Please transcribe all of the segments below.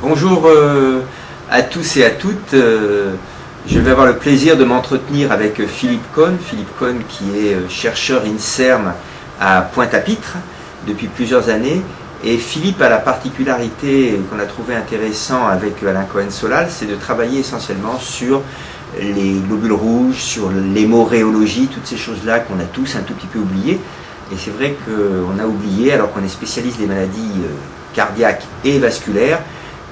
Bonjour à tous et à toutes. Je vais avoir le plaisir de m'entretenir avec Philippe Cohn. Philippe Cohn qui est chercheur INSERM à Pointe-à-Pitre depuis plusieurs années. Et Philippe a la particularité qu'on a trouvé intéressant avec Alain Cohen-Solal, c'est de travailler essentiellement sur les globules rouges, sur l'hémoréologie, toutes ces choses-là qu'on a tous un tout petit peu oubliées. Et c'est vrai qu'on a oublié, alors qu'on est spécialiste des maladies cardiaques et vasculaires,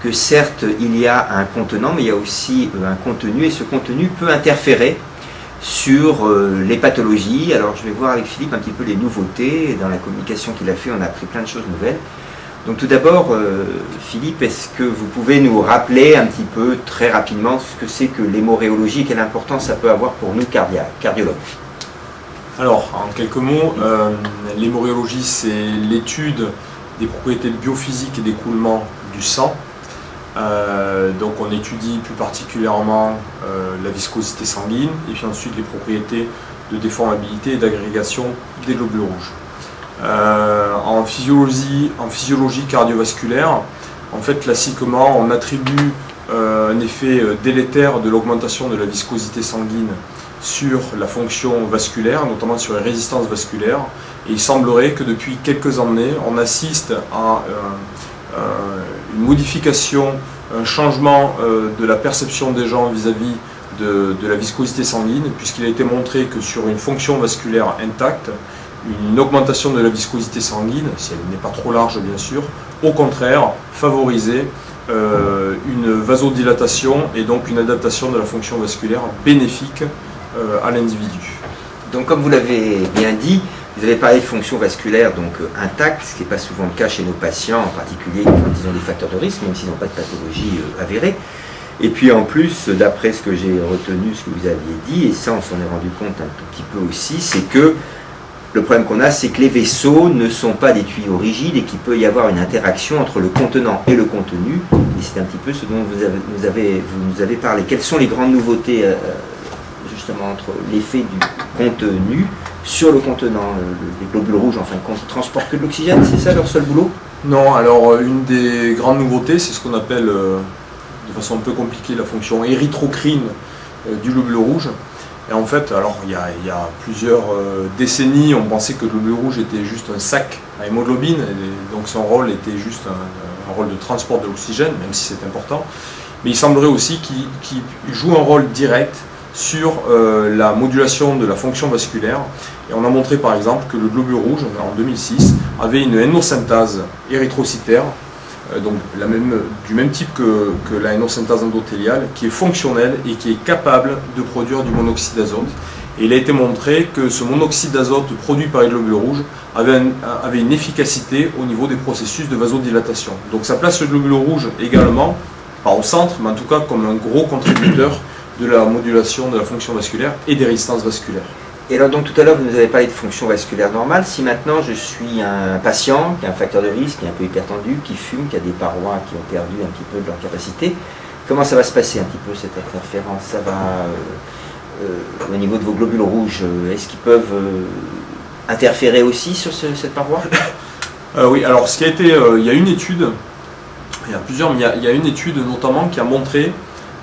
que certes il y a un contenant, mais il y a aussi un contenu, et ce contenu peut interférer sur les pathologies. Alors je vais voir avec Philippe un petit peu les nouveautés. Dans la communication qu'il a fait, on a appris plein de choses nouvelles. Donc tout d'abord, Philippe, est-ce que vous pouvez nous rappeler un petit peu, très rapidement, ce que c'est que l'hémoréologie et quelle importance ça peut avoir pour nous cardiologues? Alors, en quelques mots, l'hémoréologie, c'est l'étude des propriétés de biophysique et d'écoulement du sang. Donc on étudie plus particulièrement la viscosité sanguine et puis ensuite les propriétés de déformabilité et d'agrégation des globules rouges. En physiologie cardiovasculaire, en fait classiquement on attribue un effet délétère de l'augmentation de la viscosité sanguine sur la fonction vasculaire, notamment sur les résistances vasculaires, et il semblerait que depuis quelques années on assiste à une modification, un changement de la perception des gens vis-à-vis de la viscosité sanguine, puisqu'il a été montré que sur une fonction vasculaire intacte, une augmentation de la viscosité sanguine, si elle n'est pas trop large bien sûr, au contraire favorisait une vasodilatation et donc une adaptation de la fonction vasculaire bénéfique à l'individu. Donc comme vous l'avez bien dit, vous avez parlé de fonction vasculaire donc intacte, ce qui n'est pas souvent le cas chez nos patients, en particulier quand ils ont des facteurs de risque, même s'ils n'ont pas de pathologie avérée. Et puis en plus, d'après ce que j'ai retenu, ce que vous aviez dit, et ça on s'en est rendu compte un tout petit peu aussi, c'est que le problème qu'on a, c'est que les vaisseaux ne sont pas des tuyaux rigides et qu'il peut y avoir une interaction entre le contenant et le contenu. Et c'est un petit peu ce dont vous nous avez parlé. Quelles sont les grandes nouveautés justement entre l'effet du contenu sur le contenant, les globules rouges, enfin, qui transportent que de l'oxygène, c'est ça leur seul boulot? Non, alors une des grandes nouveautés, c'est ce qu'on appelle, de façon un peu compliquée, la fonction érythrocrine du globule rouge. Et en fait, alors il y a plusieurs décennies, on pensait que le globule rouge était juste un sac à hémoglobine, et donc son rôle était juste un rôle de transport de l'oxygène, même si c'est important. Mais il semblerait aussi qu'il joue un rôle direct sur la modulation de la fonction vasculaire. Et on a montré par exemple que le globule rouge, en 2006, avait une hénosynthase érythrocytaire, donc du même type que la hénosynthase endothéliale, qui est fonctionnelle et qui est capable de produire du monoxyde d'azote. Et il a été montré que ce monoxyde d'azote produit par les globules rouges avait une efficacité au niveau des processus de vasodilatation. Donc ça place le globule rouge également, pas au centre, mais en tout cas comme un gros contributeur de la modulation de la fonction vasculaire et des résistances vasculaires. Et alors donc tout à l'heure vous nous avez parlé de fonction vasculaire normale. Si maintenant je suis un patient qui a un facteur de risque, qui est un peu hypertendu, qui fume, qui a des parois qui ont perdu un petit peu de leur capacité, comment ça va se passer un petit peu cette interférence? Ça va au niveau de vos globules rouges, est-ce qu'ils peuvent interférer aussi sur cette paroi? Oui, alors ce qui a été, il y a une étude, il y a plusieurs, mais il y a une étude notamment qui a montré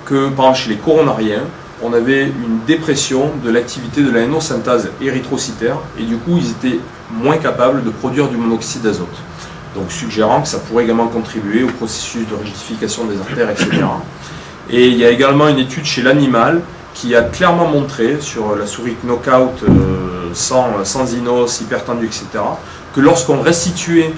que par exemple chez les coronariens, on avait une dépression de l'activité de la hénosynthase érythrocytaire et du coup ils étaient moins capables de produire du monoxyde d'azote. Donc suggérant que ça pourrait également contribuer au processus de rigidification des artères, etc. Et il y a également une étude chez l'animal qui a clairement montré sur la souris knockout sans inos, hypertendue, etc. que lorsqu'on restituait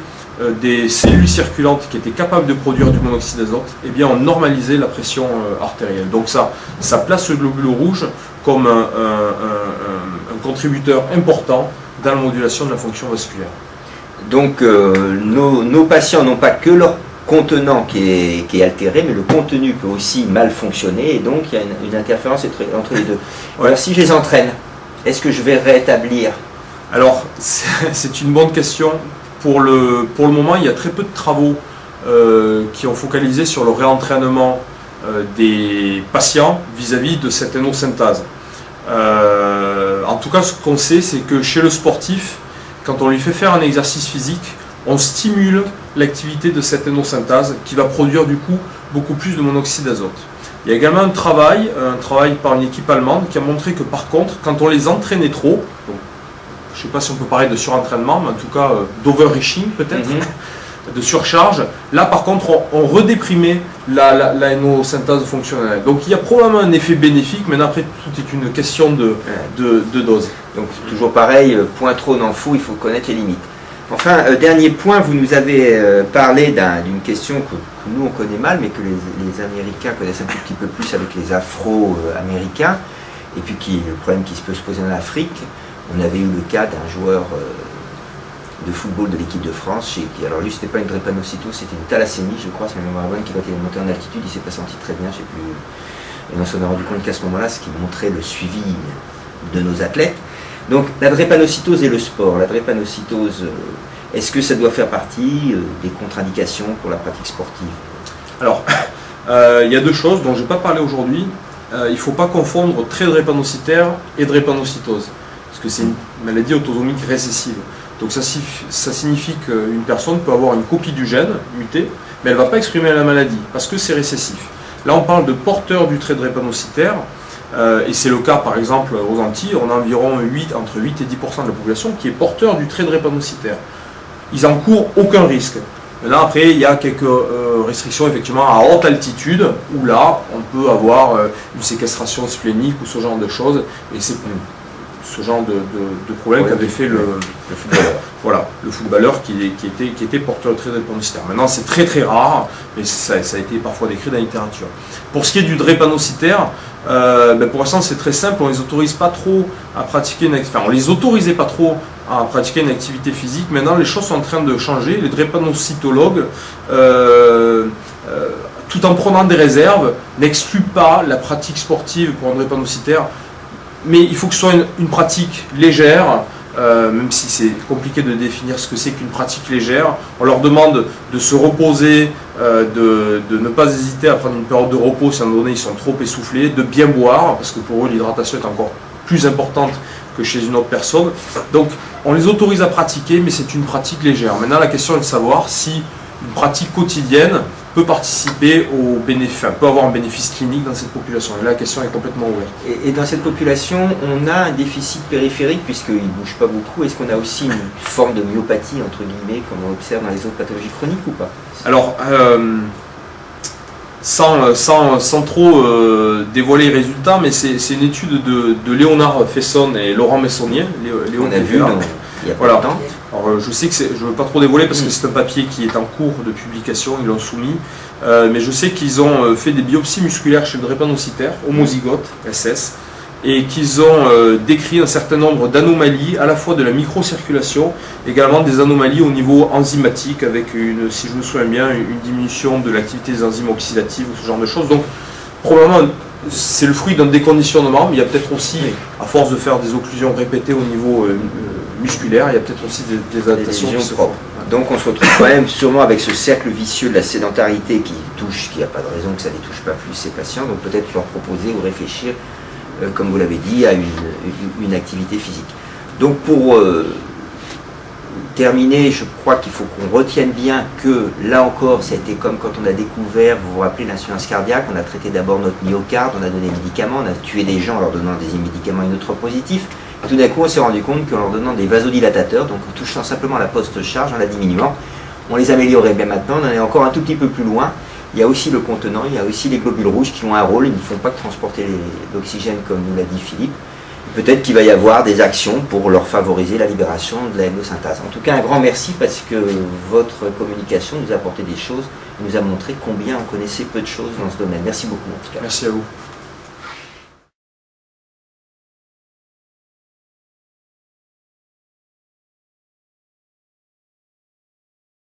des cellules circulantes qui étaient capables de produire du monoxyde d'azote, eh bien on normalisait la pression artérielle. Donc ça place le globule rouge comme un contributeur important dans la modulation de la fonction vasculaire. Donc nos patients n'ont pas que leur contenant qui est altéré, mais le contenu peut aussi mal fonctionner, et donc il y a une interférence entre les deux. Ouais. Alors si je les entraîne, est-ce que je vais rétablir? Alors c'est une bonne question. Pour le moment, il y a très peu de travaux qui ont focalisé sur le réentraînement des patients vis-à-vis de cette hénosynthase. En tout cas, ce qu'on sait, c'est que chez le sportif, quand on lui fait faire un exercice physique, on stimule l'activité de cette hénosynthase qui va produire du coup beaucoup plus de monoxyde d'azote. Il y a également un travail par une équipe allemande qui a montré que par contre, quand on les entraînait trop, donc, je ne sais pas si on peut parler de surentraînement, mais en tout cas d'overreaching peut-être, de surcharge, là par contre on redéprimait la NO synthase fonctionnelle. Donc il y a probablement un effet bénéfique, mais après tout est une question de dose. Donc toujours pareil, point trop n'en faut, il faut connaître les limites. Enfin, dernier point, vous nous avez parlé d'une question que nous on connaît mal, mais que les Américains connaissent un tout petit peu plus avec les Afro-Américains, et puis le problème qui peut se poser en Afrique. On avait eu le cas d'un joueur de football de l'équipe de France, alors lui c'était pas une drépanocytose, c'était une thalassémie, je crois, c'est ma mémoire bonne, qui quand il est monté en altitude, il s'est pas senti très bien, je sais plus. Et on s'en est rendu compte qu'à ce moment-là, ce qui montrait le suivi de nos athlètes. Donc la drépanocytose et le sport. La drépanocytose, est-ce que ça doit faire partie des contre-indications pour la pratique sportive? Alors, il y a deux choses dont je ne vais pas parler aujourd'hui. Il ne faut pas confondre trait drépanocytaire et drépanocytose, parce que c'est une maladie autosomique récessive. Donc ça signifie qu'une personne peut avoir une copie du gène muté, mais elle ne va pas exprimer la maladie, parce que c'est récessif. Là on parle de porteurs du trait drépanocytaire, et c'est le cas par exemple aux Antilles, on a environ entre 8 et 10% de la population qui est porteur du trait drépanocytaire. Ils n'encourent aucun risque. Maintenant après il y a quelques restrictions effectivement à haute altitude, où là on peut avoir une séquestration splénique ou ce genre de choses, et c'est ce genre de problème qu'avait fait le footballeur. Voilà, le footballeur qui était porteur de trait drépanocytaire. Maintenant c'est très très rare, mais ça a été parfois décrit dans la littérature. Pour ce qui est du drépanocytaire, pour l'instant c'est très simple, on les autorise pas trop à pratiquer on les autorisait pas trop à pratiquer une activité physique. Maintenant les choses sont en train de changer. Les drépanocytologues, tout en prenant des réserves, n'excluent pas la pratique sportive pour un drépanocytaire, mais il faut que ce soit une pratique légère. Même si c'est compliqué de définir ce que c'est qu'une pratique légère, on leur demande de se reposer, de ne pas hésiter à prendre une période de repos si à un moment donné ils sont trop essoufflés, de bien boire, parce que pour eux l'hydratation est encore plus importante que chez une autre personne. Donc on les autorise à pratiquer, mais c'est une pratique légère. Maintenant la question est de savoir si une pratique quotidienne peut participer au bénéfice, peut avoir un bénéfice clinique dans cette population. Et là, la question est complètement ouverte. Et dans cette population, on a un déficit périphérique puisqu'il ne bouge pas beaucoup. Est-ce qu'on a aussi une forme de myopathie, entre guillemets, comme on observe dans les autres pathologies chroniques ou pas? Alors, sans trop dévoiler les résultats, mais c'est une étude de Léonard Fesson et Laurent Messonnier. On a vu il y a pas longtemps. Alors, je sais que je ne veux pas trop dévoiler parce que c'est un papier qui est en cours de publication, ils l'ont soumis, mais je sais qu'ils ont fait des biopsies musculaires chez le drépanocytaire, homozygote, SS, et qu'ils ont décrit un certain nombre d'anomalies, à la fois de la microcirculation, également des anomalies au niveau enzymatique, avec, si je me souviens bien, une diminution de l'activité des enzymes oxydatives, ou ce genre de choses. Donc, probablement, c'est le fruit d'un déconditionnement, mais il y a peut-être aussi, à force de faire des occlusions répétées au niveau musculaire, il y a peut-être aussi des adaptations qui se font. Donc on se retrouve quand même sûrement avec ce cercle vicieux de la sédentarité qui n'y a pas de raison que ça ne les touche pas plus ces patients, donc peut-être leur proposer ou réfléchir, comme vous l'avez dit, à une activité physique. Donc pour terminer, je crois qu'il faut qu'on retienne bien que là encore, ça a été comme quand on a découvert, vous vous rappelez, l'insuffisance cardiaque, on a traité d'abord notre myocarde, on a donné des médicaments, on a tué des gens en leur donnant des médicaments inotropositifs. Tout d'un coup, on s'est rendu compte qu'en leur donnant des vasodilatateurs, donc en touchant simplement la post-charge, en la diminuant, on les améliorait. Bien maintenant, on en est encore un tout petit peu plus loin. Il y a aussi le contenant, il y a aussi les globules rouges qui ont un rôle, ils ne font pas que transporter l'oxygène comme nous l'a dit Philippe. Peut-être qu'il va y avoir des actions pour leur favoriser la libération de la hémosynthase. En tout cas, un grand merci parce que votre communication nous a apporté des choses, nous a montré combien on connaissait peu de choses dans ce domaine. Merci beaucoup en tout cas. Merci à vous.